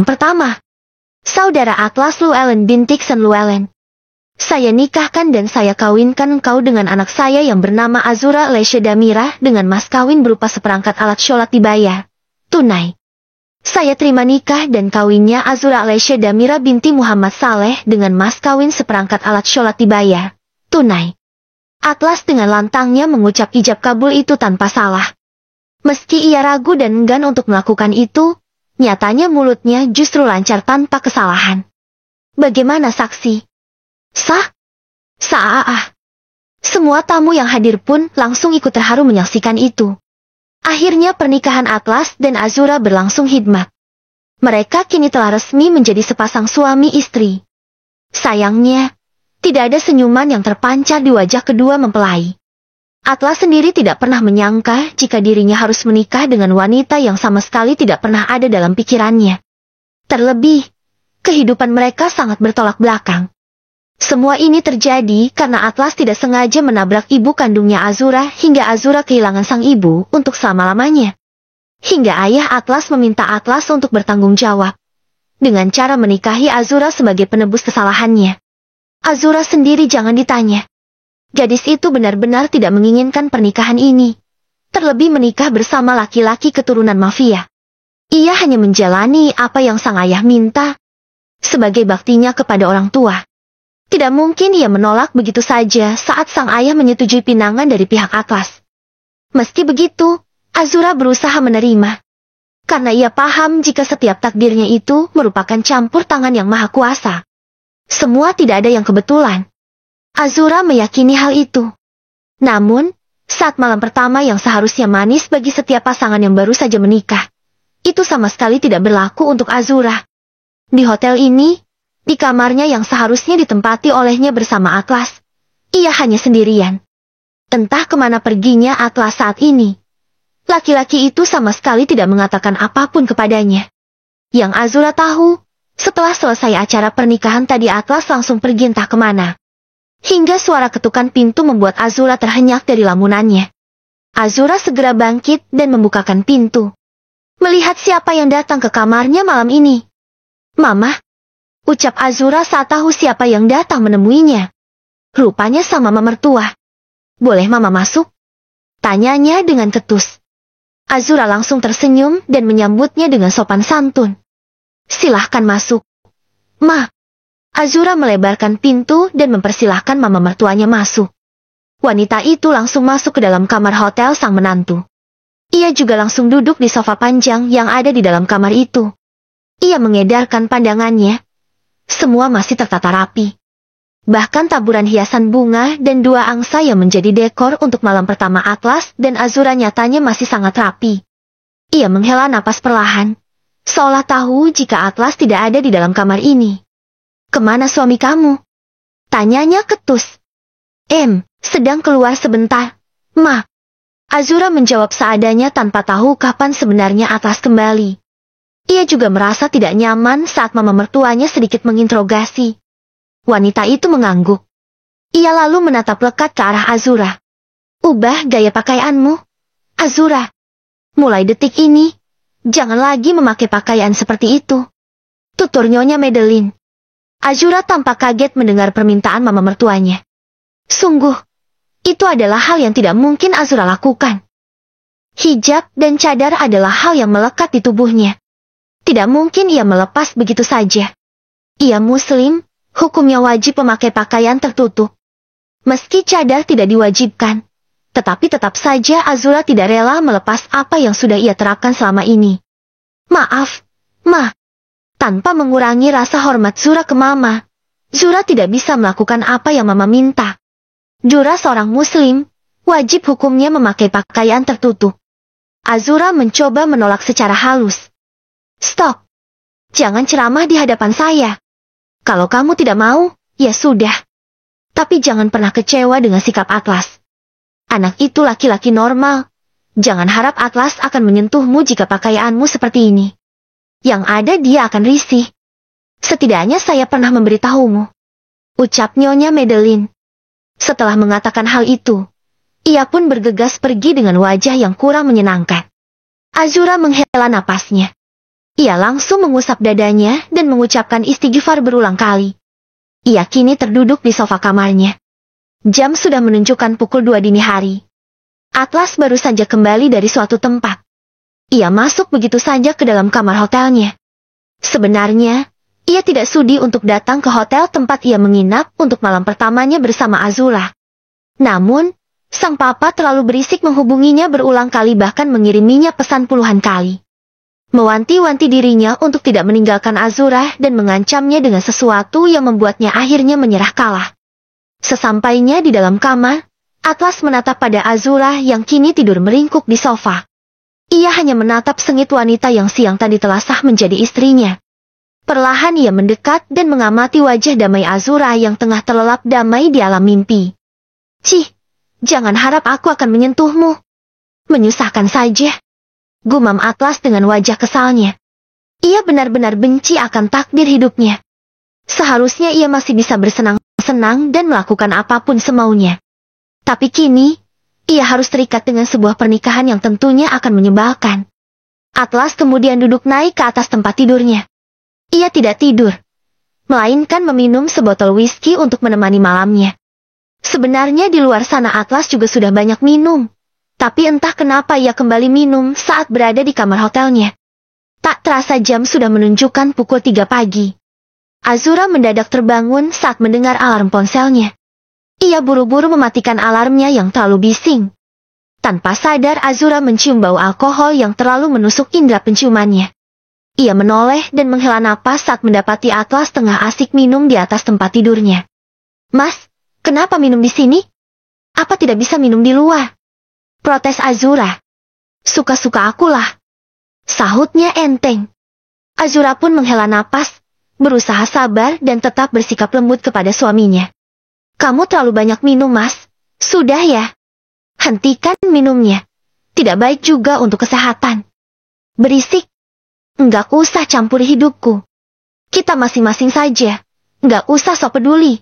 Pertama, Saudara Atlas Llewellyn binti Xen Llewellyn. Saya nikahkan dan saya kawinkan engkau dengan anak saya yang bernama Azura Lesha Damira dengan mas kawin berupa seperangkat alat sholat dibayar tunai. Saya terima nikah dan kawinnya Azura Lesha Damira binti Muhammad Saleh dengan mas kawin seperangkat alat sholat dibayar tunai. Atlas dengan lantangnya mengucap ijab kabul itu tanpa salah. Meski ia ragu dan enggan untuk melakukan itu, nyatanya mulutnya justru lancar tanpa kesalahan. Bagaimana saksi? Sah? Sah. Semua tamu yang hadir pun langsung ikut terharu menyaksikan itu. Akhirnya pernikahan Atlas dan Azura berlangsung hikmat. Mereka kini telah resmi menjadi sepasang suami istri. Sayangnya, tidak ada senyuman yang terpancar di wajah kedua mempelai. Atlas sendiri tidak pernah menyangka jika dirinya harus menikah dengan wanita yang sama sekali tidak pernah ada dalam pikirannya. Terlebih, kehidupan mereka sangat bertolak belakang. Semua ini terjadi karena Atlas tidak sengaja menabrak ibu kandungnya Azura hingga Azura kehilangan sang ibu untuk selama-lamanya. Hingga ayah Atlas meminta Atlas untuk bertanggung jawab dengan cara menikahi Azura sebagai penebus kesalahannya. Azura sendiri jangan ditanya. Gadis itu benar-benar tidak menginginkan pernikahan ini. Terlebih menikah bersama laki-laki keturunan mafia. Ia hanya menjalani apa yang sang ayah minta sebagai baktinya kepada orang tua. Tidak mungkin ia menolak begitu saja saat sang ayah menyetujui pinangan dari pihak Atlas. Meski begitu, Azura berusaha menerima. Karena ia paham jika setiap takdirnya itu merupakan campur tangan yang maha kuasa. Semua tidak ada yang kebetulan. Azura meyakini hal itu. Namun, saat malam pertama yang seharusnya manis bagi setiap pasangan yang baru saja menikah, itu sama sekali tidak berlaku untuk Azura. Di hotel ini, di kamarnya yang seharusnya ditempati olehnya bersama Atlas, ia hanya sendirian. Entah kemana perginya Atlas saat ini. Laki-laki itu sama sekali tidak mengatakan apapun kepadanya. Yang Azura tahu, setelah selesai acara pernikahan tadi Atlas langsung pergi entah kemana. Hingga suara ketukan pintu membuat Azura terhenyak dari lamunannya. Azura segera bangkit dan membukakan pintu. Melihat siapa yang datang ke kamarnya malam ini. Mama, ucap Azura saat tahu siapa yang datang menemuinya. Rupanya sama mama mertua. Boleh mama masuk? Tanyanya dengan ketus. Azura langsung tersenyum dan menyambutnya dengan sopan santun. Silahkan masuk. Ma. Azura melebarkan pintu dan mempersilahkan mama mertuanya masuk. Wanita itu langsung masuk ke dalam kamar hotel sang menantu. Ia juga langsung duduk di sofa panjang yang ada di dalam kamar itu. Ia mengedarkan pandangannya. Semua masih tertata rapi. Bahkan taburan hiasan bunga dan dua angsa yang menjadi dekor untuk malam pertama Atlas dan Azura nyatanya masih sangat rapi. Ia menghela napas perlahan, seolah tahu jika Atlas tidak ada di dalam kamar ini. Kemana suami kamu? Tanyanya ketus. Sedang keluar sebentar, Ma. Azura menjawab seadanya tanpa tahu kapan sebenarnya Atlas kembali. Ia juga merasa tidak nyaman saat mama mertuanya sedikit menginterogasi. Wanita itu mengangguk. Ia lalu menatap lekat ke arah Azura. Ubah gaya pakaianmu, Azura. Mulai detik ini, jangan lagi memakai pakaian seperti itu. Tutur Nyonya Madeline. Azura tampak kaget mendengar permintaan mama mertuanya. Sungguh, itu adalah hal yang tidak mungkin Azura lakukan. Hijab dan cadar adalah hal yang melekat di tubuhnya. Tidak mungkin ia melepas begitu saja. Ia muslim, hukumnya wajib memakai pakaian tertutup. Meski cadar tidak diwajibkan, tetapi tetap saja Azura tidak rela melepas apa yang sudah ia terapkan selama ini. Maaf, Ma. Tanpa mengurangi rasa hormat Zura ke Mama, Zura tidak bisa melakukan apa yang Mama minta. Zura seorang muslim, wajib hukumnya memakai pakaian tertutup. Azura mencoba menolak secara halus. Stop. Jangan ceramah di hadapan saya. Kalau kamu tidak mau, ya sudah. Tapi jangan pernah kecewa dengan sikap Atlas. Anak itu laki-laki normal. Jangan harap Atlas akan menyentuhmu jika pakaianmu seperti ini. Yang ada dia akan risih. Setidaknya saya pernah memberitahumu, ucap Nyonya Madeline. Setelah mengatakan hal itu, ia pun bergegas pergi dengan wajah yang kurang menyenangkan. Azura menghela napasnya. Ia langsung mengusap dadanya dan mengucapkan istighfar berulang kali. Ia kini terduduk di sofa kamarnya. Jam sudah menunjukkan pukul 2 dini hari. Atlas baru saja kembali dari suatu tempat. Ia masuk begitu saja ke dalam kamar hotelnya. Sebenarnya, ia tidak sudi untuk datang ke hotel tempat ia menginap untuk malam pertamanya bersama Azura. Namun, sang papa terlalu berisik menghubunginya berulang kali, bahkan mengiriminya pesan puluhan kali. Mewanti-wanti dirinya untuk tidak meninggalkan Azura dan mengancamnya dengan sesuatu yang membuatnya akhirnya menyerah kalah. Sesampainya di dalam kamar, Atlas menatap pada Azura yang kini tidur meringkuk di sofa. Ia hanya menatap sengit wanita yang siang tadi telah sah menjadi istrinya. Perlahan ia mendekat dan mengamati wajah damai Azura yang tengah terlelap damai di alam mimpi. "Cih, jangan harap aku akan menyentuhmu. Menyusahkan saja," gumam Atlas dengan wajah kesalnya. Ia benar-benar benci akan takdir hidupnya. Seharusnya ia masih bisa bersenang-senang dan melakukan apapun semaunya. Tapi kini, ia harus terikat dengan sebuah pernikahan yang tentunya akan menyebalkan. Atlas kemudian duduk naik ke atas tempat tidurnya. Ia tidak tidur, melainkan meminum sebotol whisky untuk menemani malamnya. Sebenarnya di luar sana Atlas juga sudah banyak minum. Tapi entah kenapa ia kembali minum saat berada di kamar hotelnya. Tak terasa jam sudah menunjukkan pukul 3 pagi. Azura mendadak terbangun saat mendengar alarm ponselnya. Ia buru-buru mematikan alarmnya yang terlalu bising. Tanpa sadar Azura mencium bau alkohol yang terlalu menusuk indera penciumannya. Ia menoleh dan menghela napas saat mendapati Atlas tengah asik minum di atas tempat tidurnya. "Mas, kenapa minum di sini? Apa tidak bisa minum di luar?" protes Azura. "Suka-suka akulah," sahutnya enteng. Azura pun menghela napas, berusaha sabar dan tetap bersikap lembut kepada suaminya. "Kamu terlalu banyak minum, Mas. Sudah ya. Hentikan minumnya. Tidak baik juga untuk kesehatan." "Berisik. Enggak usah campuri hidupku. Kita masing-masing saja. Enggak usah sok peduli."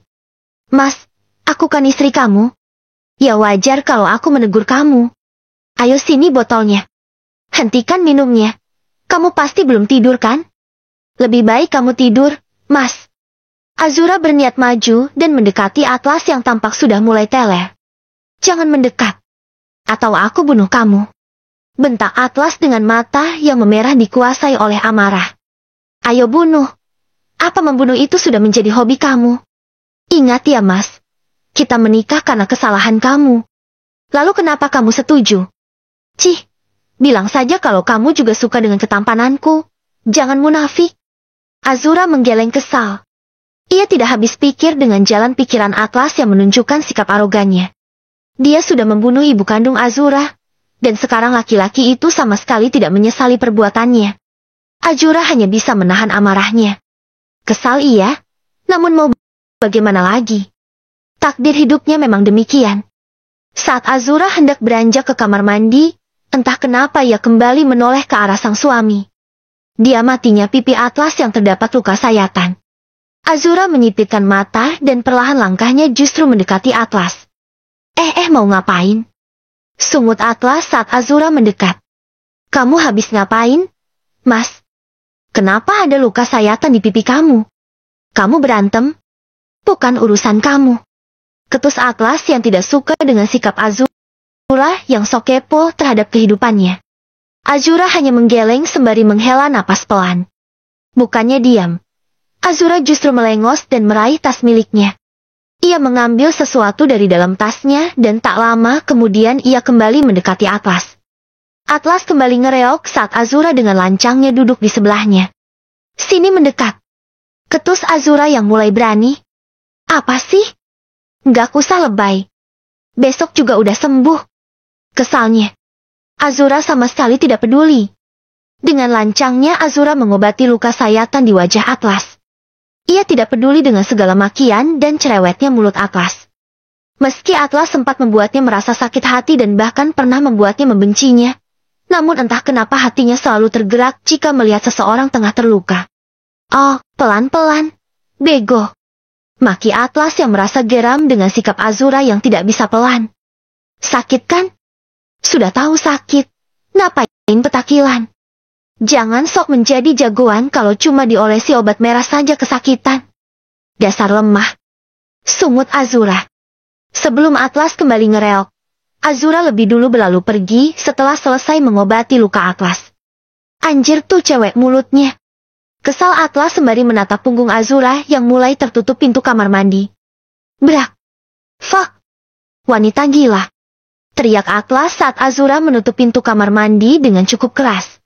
"Mas, aku kan istri kamu. Ya wajar kalau aku menegur kamu. Ayo sini botolnya. Hentikan minumnya. Kamu pasti belum tidur kan? Lebih baik kamu tidur, Mas." Azura berniat maju dan mendekati Atlas yang tampak sudah mulai teler. "Jangan mendekat, atau aku bunuh kamu," bentak Atlas dengan mata yang memerah dikuasai oleh amarah. "Ayo bunuh. Apa membunuh itu sudah menjadi hobi kamu? Ingat ya Mas, kita menikah karena kesalahan kamu. Lalu kenapa kamu setuju? Cih, bilang saja kalau kamu juga suka dengan ketampananku. Jangan munafik." Azura menggeleng kesal. Ia tidak habis pikir dengan jalan pikiran Atlas yang menunjukkan sikap arogannya. Dia sudah membunuh ibu kandung Azura, dan sekarang laki-laki itu sama sekali tidak menyesali perbuatannya. Azura hanya bisa menahan amarahnya. Kesal iya, namun mau bagaimana lagi? Takdir hidupnya memang demikian. Saat Azura hendak beranjak ke kamar mandi, entah kenapa ia kembali menoleh ke arah sang suami. Dia matinya pipi Atlas yang terdapat luka sayatan. Azura menyipitkan mata dan perlahan langkahnya justru mendekati Atlas. Mau ngapain?" sungut Atlas saat Azura mendekat. "Kamu habis ngapain, Mas? Kenapa ada luka sayatan di pipi kamu? Kamu berantem? Bukan urusan kamu," ketus Atlas yang tidak suka dengan sikap Azura yang sok kepo terhadap kehidupannya. Azura hanya menggeleng sembari menghela napas pelan. Bukannya diam, Azura justru melengos dan meraih tas miliknya. Ia mengambil sesuatu dari dalam tasnya dan tak lama kemudian ia kembali mendekati Atlas. Atlas kembali ngereok saat Azura dengan lancangnya duduk di sebelahnya. "Sini mendekat," ketus Azura yang mulai berani. "Apa sih? Nggak usah lebay. Besok juga udah sembuh," kesalnya. Azura sama sekali tidak peduli. Dengan lancangnya Azura mengobati luka sayatan di wajah Atlas. Ia tidak peduli dengan segala makian dan cerewetnya mulut Atlas. Meski Atlas sempat membuatnya merasa sakit hati dan bahkan pernah membuatnya membencinya, namun entah kenapa hatinya selalu tergerak jika melihat seseorang tengah terluka. "Oh, pelan-pelan, bego," maki Atlas yang merasa geram dengan sikap Azura yang tidak bisa pelan. "Sakit kan? Sudah tahu sakit, ngapain petakilan? Jangan sok menjadi jagoan kalau cuma diolesi obat merah saja kesakitan. Dasar lemah. Sungut Azura. Sebelum Atlas kembali ngereok, Azura lebih dulu berlalu pergi setelah selesai mengobati luka Atlas. Anjir tuh cewek mulutnya. Kesal Atlas sembari menatap punggung Azura yang mulai tertutup pintu kamar mandi. Brak. Fuck. Wanita gila. Teriak Atlas saat Azura menutup pintu kamar mandi dengan cukup keras.